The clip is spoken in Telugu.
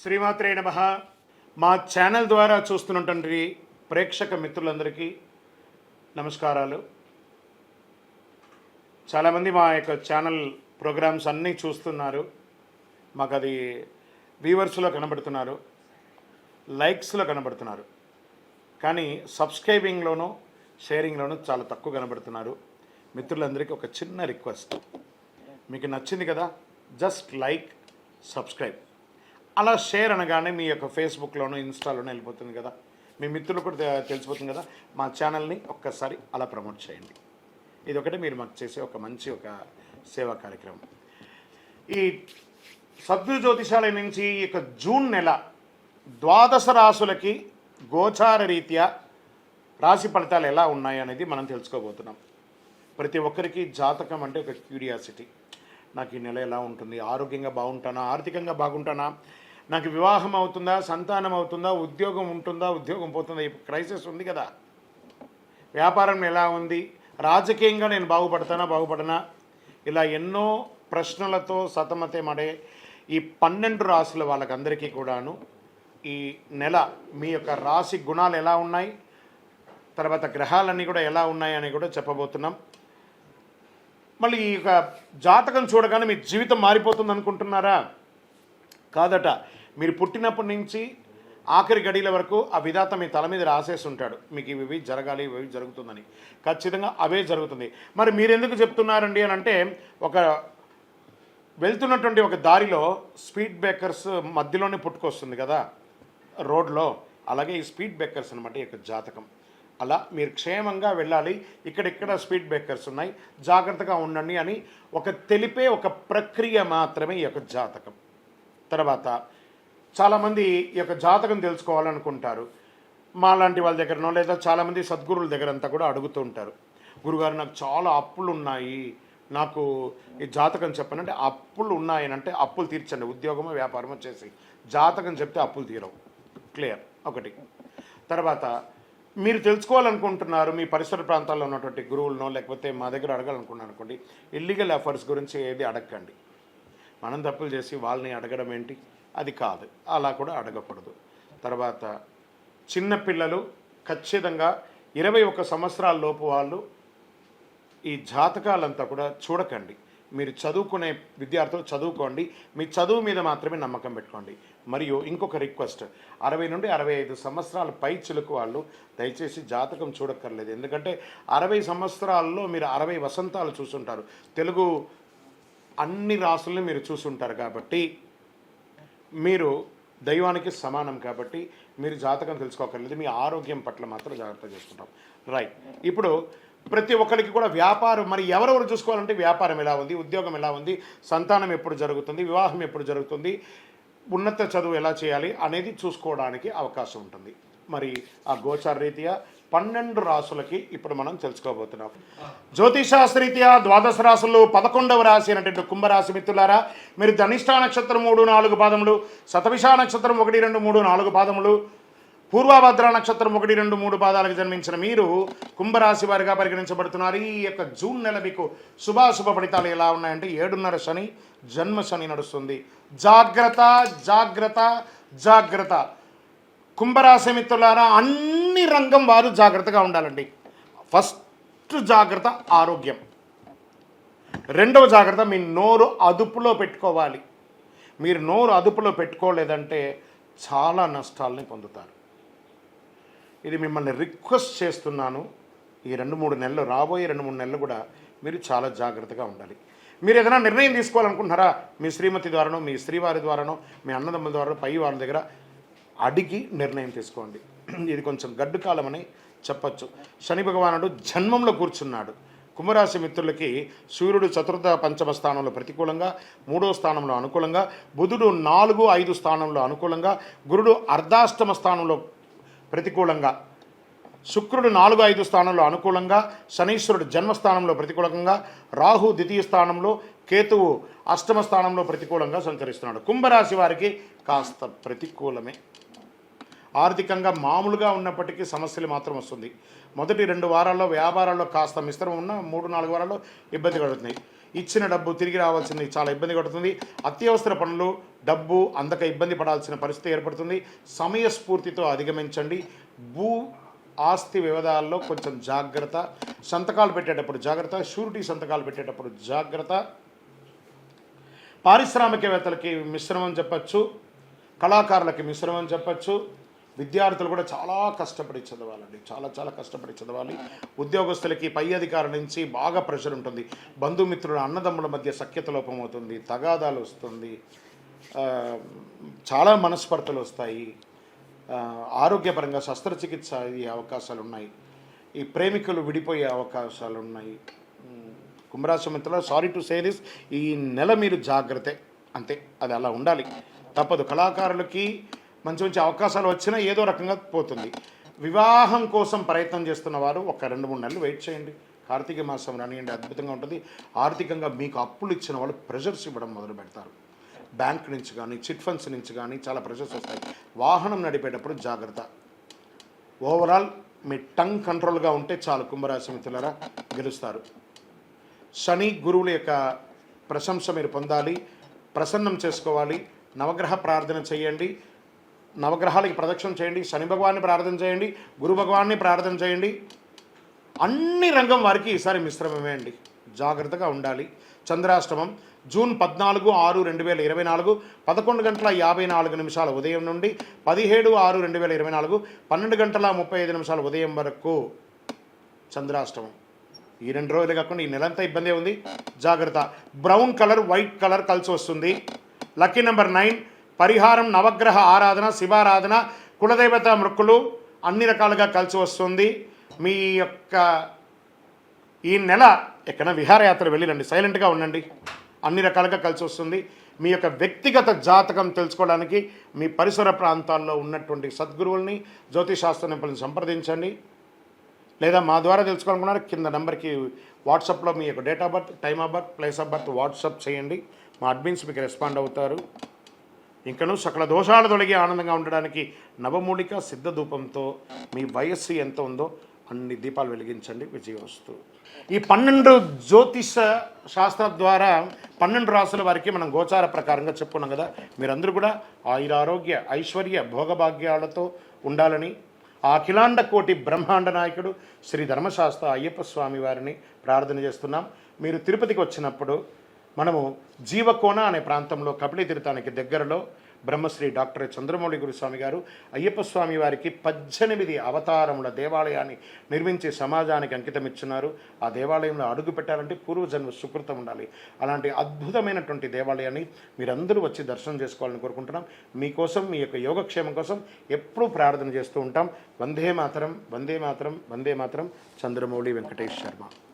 శ్రీమాత్రే నమః. మా ఛానల్ ద్వారా చూస్తున్నటువంటి ప్రేక్షక మిత్రులందరికీ నమస్కారాలు. చాలామంది మా యొక్క ఛానల్ ప్రోగ్రామ్స్ అన్నీ చూస్తున్నారు. మాకు అది వ్యూవర్స్లో కనబడుతున్నారు, లైక్స్లో కనబడుతున్నారు, కానీ సబ్స్క్రైబింగ్లోనూ షేరింగ్లోనూ చాలా తక్కువ కనబడుతున్నారు. మిత్రులందరికీ ఒక చిన్న రిక్వెస్ట్, మీకు నచ్చింది కదా, జస్ట్ లైక్, సబ్స్క్రైబ్, అలా షేర్ అనగానే మీ యొక్క ఫేస్బుక్లోనూ ఇన్స్టాలోనూ వెళ్ళిపోతుంది కదా, మీ మిత్రులు కూడా తెలిసిపోతుంది కదా. మా ఛానల్ని ఒక్కసారి అలా ప్రమోట్ చేయండి. ఇది ఒకటి మీరు మాకు చేసే ఒక మంచి సేవా కార్యక్రమం. ఈ సద్గురు జ్యోతిషాలయం నుంచి ఈ యొక్క జూన్ నెల ద్వాదశ రాశులకి గోచార రీత్యా రాశి ఫలితాలు ఎలా ఉన్నాయి అనేది మనం తెలుసుకోబోతున్నాం. ప్రతి ఒక్కరికి జాతకం అంటే ఒక క్యూరియాసిటీ. నాకు ఈ నెల ఎలా ఉంటుంది, ఆరోగ్యంగా బాగుంటానా, ఆర్థికంగా బాగుంటానా, నాకు వివాహం అవుతుందా, సంతానం అవుతుందా, ఉద్యోగం ఉంటుందా, ఉద్యోగం పోతుందా, ఈ క్రైసిస్ ఉంది కదా, వ్యాపారం ఎలా ఉంది, రాజకీయంగా నేను బాగుపడనా, ఇలా ఎన్నో ప్రశ్నలతో సతమతమడే ఈ 12 రాశుల వాళ్ళకందరికీ కూడాను ఈ నెల మీ యొక్క రాశి గుణాలు ఎలా ఉన్నాయి, తర్వాత గ్రహాలన్నీ కూడా ఎలా ఉన్నాయి అని కూడా చెప్పబోతున్నాం. మళ్ళీ ఈ యొక్క జాతకం చూడగానే మీ జీవితం మారిపోతుంది అనుకుంటున్నారా? కాదట. మీరు పుట్టినప్పటి నుంచి ఆఖరి గడియల వరకు ఆ విధాత మీ తల మీద రాసేసి ఉంటాడు, మీకు ఇవి జరగాలి, ఇవి జరుగుతుందని. ఖచ్చితంగా అవే జరుగుతుంది. మరి మీరెందుకు చెప్తున్నారండి అని అంటే, ఒక వెళ్తున్నటువంటి ఒక దారిలో స్పీడ్ బ్రేకర్స్ మధ్యలోనే పుట్టుకొస్తుంది కదా రోడ్లో, అలాగే ఈ స్పీడ్ బ్రేకర్స్ అనమాట ఈ యొక్క జాతకం. అలా మీరు క్షేమంగా వెళ్ళాలి, ఇక్కడెక్కడ స్పీడ్ బ్రేకర్స్ ఉన్నాయి, జాగ్రత్తగా ఉండండి అని తెలిపే ఒక ప్రక్రియ మాత్రమే ఈ యొక్క జాతకం. తర్వాత చాలామంది ఈ యొక్క జాతకం తెలుసుకోవాలనుకుంటారు. మాలాంటి వాళ్ళ దగ్గరనో లేదా చాలామంది సద్గురుల దగ్గర అంతా కూడా అడుగుతూ ఉంటారు, గురుగారు నాకు చాలా అప్పులు ఉన్నాయి, నాకు ఈ జాతకం చెప్పనంటే, అప్పులు ఉన్నాయనంటే అప్పులు తీర్చండి, ఉద్యోగమో వ్యాపారమో చేసి జాతకం చెప్తే అప్పులు తీరవు. క్లియర్ ఒకటి. తర్వాత మీరు తెలుసుకోవాలనుకుంటున్నారు, మీ పరిసర ప్రాంతాల్లో ఉన్నటువంటి గురువులనో లేకపోతే మా దగ్గర అడగాలనుకున్నారు అనుకోండి, ఇల్లీగల్ అఫైర్స్ గురించి ఏది అడగండి. మనం తప్పులు చేసి వాళ్ళని అడగడం ఏంటి, అది కాదు, అలా కూడా అడగకూడదు. తర్వాత చిన్నపిల్లలు ఖచ్చితంగా 21 సంవత్సరాల లోపు వాళ్ళు ఈ జాతకాలంతా కూడా చూడకండి. మీరు చదువుకునే విద్యార్థులు చదువుకోండి, మీ చదువు మీద మాత్రమే నమ్మకం పెట్టుకోండి. మరియు ఇంకొక రిక్వెస్ట్, 60 నుండి 65 సంవత్సరాల పై చిలుకు వాళ్ళు దయచేసి జాతకం చూడక్కర్లేదు. ఎందుకంటే 60 సంవత్సరాల్లో మీరు 60 వసంతాలు చూసుంటారు, తెలుగు అన్ని రాసుల్ని మీరు చూసుంటారు. కాబట్టి మీరు దైవానికి సమానం, కాబట్టి మీరు జాతకం తెలుసుకోకర్లేదు, మీ ఆరోగ్యం పట్ల మాత్రం జాగ్రత్త చేసుకుంటాం. రైట్. ఇప్పుడు ప్రతి ఒక్కరికి కూడా వ్యాపారం, మరి ఎవరెవరు చూసుకోవాలంటే వ్యాపారం ఎలా ఉంది, ఉద్యోగం ఎలా ఉంది, సంతానం ఎప్పుడు జరుగుతుంది, వివాహం ఎప్పుడు జరుగుతుంది, ఉన్నత చదువు ఎలా చేయాలి అనేది చూసుకోవడానికి అవకాశం ఉంటుంది. మరి ఆ గోచార రీత్యా 12 రాసులకి ఇప్పుడు మనం తెలుసుకోబోతున్నాం. జ్యోతిషాస్త్రరీత్యా ద్వాదశ రాశుల్లో 11వ రాశి అనేటువంటి కుంభరాశి మిత్రులారా, మీరు ధనిష్ఠా నక్షత్రం 3-4 పాదములు, శతభిష నక్షత్రం 1-2-3-4 పాదములు, పూర్వభద్ర నక్షత్రం 1-2-3 పాదాలకు జన్మించిన మీరు కుంభరాశి వారిగా పరిగణించబడుతున్నారు. ఈ యొక్క జూన్ నెల మీకు శుభాశుభ ఫలితాలు ఎలా ఉన్నాయంటే, 7.5 శని, జన్మ శని నడుస్తుంది. జాగ్రత్త జాగ్రత్త జాగ్రత్త. కుంభరాశి మిత్రులారా, అన్ని రంగం వారు జాగ్రత్తగా ఉండాలండి. ఫస్ట్ జాగ్రత్త ఆరోగ్యం, రెండవ జాగ్రత్త మీ నోరు అదుపులో పెట్టుకోవాలి. మీరు నోరు అదుపులో పెట్టుకోలేదంటే చాలా నష్టాలని పొందుతారు. ఇది మిమ్మల్ని రిక్వెస్ట్ చేస్తున్నాను. ఈ 2-3 నెలలు, రాబోయే 2-3 నెలలు కూడా మీరు చాలా జాగ్రత్తగా ఉండాలి. మీరు ఏదైనా నిర్ణయం తీసుకోవాలనుకుంటున్నారా, మీ శ్రీమతి ద్వారానో, మీ శ్రీవారి ద్వారానో, మీ అన్నదమ్ముల ద్వారానో, పై వాళ్ళ దగ్గర అడిగి నిర్ణయం తీసుకోండి. ఇది కొంచెం గడ్డు కాలం అని చెప్పచ్చు. శని భగవానుడు జన్మంలో కూర్చున్నాడు. కుంభరాశి మిత్రులకి సూర్యుడు 4వ, 5వ స్థానంలో ప్రతికూలంగా, 3వ స్థానంలో అనుకూలంగా, బుధుడు 4, 5 స్థానంలో అనుకూలంగా, గురుడు అర్ధాష్టమ స్థానంలో ప్రతికూలంగా, శుక్రుడు 4, 5 స్థానంలో అనుకూలంగా, శనీశ్వరుడు జన్మస్థానంలో ప్రతికూలంగా, రాహు ద్వితీయ స్థానంలో, కేతువు అష్టమ స్థానంలో ప్రతికూలంగా సంచరిస్తున్నాడు. కుంభరాశి వారికి కాస్త ప్రతికూలమే. ఆర్థికంగా మామూలుగా ఉన్నప్పటికీ సమస్యలు మాత్రం వస్తుంది. మొదటి 2 వారాల్లో వ్యాపారాల్లో కాస్త మిశ్రమం ఉన్న 3-4 వారాల్లో ఇబ్బంది కలుగుతున్నాయి. ఇచ్చిన డబ్బు తిరిగి రావాల్సింది చాలా ఇబ్బంది పడుతుంది. అత్యవసర పనులు డబ్బు అందక ఇబ్బంది పడాల్సిన పరిస్థితి ఏర్పడుతుంది. సమయస్ఫూర్తితో అధిగమించండి. భూ ఆస్తి వివాదాల్లో కొంచెం జాగ్రత్త. సంతకాలు పెట్టేటప్పుడు జాగ్రత్త. షూరిటీ సంతకాలు పెట్టేటప్పుడు జాగ్రత్త. పారిశ్రామికవేత్తలకి మిశ్రమం చెప్పచ్చు, కళాకారులకి మిశ్రమం చెప్పచ్చు. విద్యార్థులు కూడా చాలా కష్టపడి చదవాలండి, చాలా కష్టపడి చదవాలి. ఉద్యోగస్తులకి పై అధికారుల నుంచి బాగా ప్రెషర్ ఉంటుంది. బంధుమిత్రుల అన్నదమ్ముల మధ్య సఖ్యత లోపం అవుతుంది, తగాదాలు వస్తుంది, చాలా మనస్పర్ధలు వస్తాయి. ఆరోగ్యపరంగా శస్త్రచికిత్స అయ్యే అవకాశాలు ఉన్నాయి. ఈ ప్రేమికులు విడిపోయే అవకాశాలు ఉన్నాయి. కుంభరాశి మిత్రులు, సారీ టు సే దిస్, ఈ నెల మీరు జాగ్రత్తే, అంతే, అది అలా ఉండాలి, తప్పదు. కళాకారులకి మంచి మంచి అవకాశాలు వచ్చినా ఏదో రకంగా పోతుంది. వివాహం కోసం ప్రయత్నం చేస్తున్న వారు ఒక 2-3 నెలలు వెయిట్ చేయండి. కార్తీక మాసం రానియండి, అద్భుతంగా ఉంటుంది. ఆర్థికంగా మీకు అప్పులు ఇచ్చిన వాళ్ళు ప్రెషర్స్ ఇవ్వడం మొదలు పెడతారు. బ్యాంక్ నుంచి కానీ చిట్ ఫండ్స్ నుంచి కానీ చాలా ప్రెషర్స్ వస్తాయి. వాహనం నడిపేటప్పుడు జాగ్రత్త. ఓవరాల్ మీ టంగ్ కంట్రోల్గా ఉంటే చాలు. కుంభరాశి మిత్రులారా, గెలుస్తారు. శని గురువుల యొక్క ప్రశంస మీరు పొందాలి, ప్రసన్నం చేసుకోవాలి. నవగ్రహ ప్రార్థన చేయండి, నవగ్రహాలకి ప్రదక్షిణ చేయండి, శని భగవాన్ని ప్రార్థన చేయండి, గురు భగవాన్ని ప్రార్థన చేయండి. అన్ని రంగం వారికి ఈసారి మిశ్రమమే అండి, జాగ్రత్తగా ఉండాలి. చంద్రాష్టమం జూన్ 14/6/2024 11:54 ఉదయం నుండి 17/6/2024 12:35 ఉదయం వరకు చంద్రాష్టమం. ఈ 2 రోజులు కాకుండా ఈ నెలంతా ఇబ్బంది ఉంది, జాగ్రత్త. బ్రౌన్ కలర్ వైట్ కలర్ కలిసి వస్తుంది. Lucky number 9. పరిహారం నవగ్రహ ఆరాధన, శివారాధన, కులదేవత మృక్కులు అన్ని రకాలుగా కలిసి వస్తుంది. మీ యొక్క ఈ నెల ఎక్కడ విహారయాత్ర వెళ్ళిరండి, సైలెంట్గా ఉండండి, అన్ని రకాలుగా కలిసి వస్తుంది. మీ యొక్క వ్యక్తిగత జాతకం తెలుసుకోవడానికి మీ పరిసర ప్రాంతాల్లో ఉన్నటువంటి సద్గురువుల్ని, జ్యోతిశాస్త్ర నిపుణులను సంప్రదించండి. లేదా మా ద్వారా తెలుసుకోవాలనుకున్నారు, కింద నెంబర్కి వాట్సాప్లో మీ యొక్క date of birth, time of birth, place of birth WhatsApp చేయండి. మా అడ్మిన్స్ మీకు రెస్పాండ్ అవుతారు. ఇంకనూ సకల దోషాలు తొలగి ఆనందంగా ఉండడానికి నవమూలిక సిద్ధ ధూపంతో మీ వయస్సు ఎంత ఉందో అన్ని దీపాలు వెలిగించండి. విజయవస్తు. ఈ 12 జ్యోతిష శాస్త్రం ద్వారా 12 రాసుల వారికి మనం గోచార ప్రకారంగా చెప్పుకున్నాం కదా. మీరందరూ కూడా ఆయురారోగ్య ఐశ్వర్య భోగభాగ్యాలతో ఉండాలని ఆ అఖిలాండ కోటి బ్రహ్మాండ నాయకుడు శ్రీ ధర్మశాస్త్ర అయ్యప్ప స్వామి వారిని ప్రార్థన చేస్తున్నాం. మీరు తిరుపతికి వచ్చినప్పుడు మనము జీవకోన అనే ప్రాంతంలో కపిలి తీర్థానికి దగ్గరలో బ్రహ్మశ్రీ డాక్టర్ చంద్రమౌళి గురుస్వామి గారు అయ్యప్ప స్వామి వారికి 18 అవతారముల దేవాలయాన్ని నిర్మించి సమాజానికి అంకితం ఇచ్చున్నారు. ఆ దేవాలయంలో అడుగు పెట్టాలంటే పూర్వజన్మ సుకృతం ఉండాలి. అలాంటి అద్భుతమైనటువంటి దేవాలయాన్ని మీరందరూ వచ్చి దర్శనం చేసుకోవాలని కోరుకుంటున్నాం. మీకోసం, మీ యొక్క యోగక్షేమం కోసం ఎప్పుడూ ప్రార్థన చేస్తూ ఉంటాం. వందే మాతరం, వందే మాతరం, వందే మాతరం. చంద్రమౌళి వెంకటేష్ శర్మ.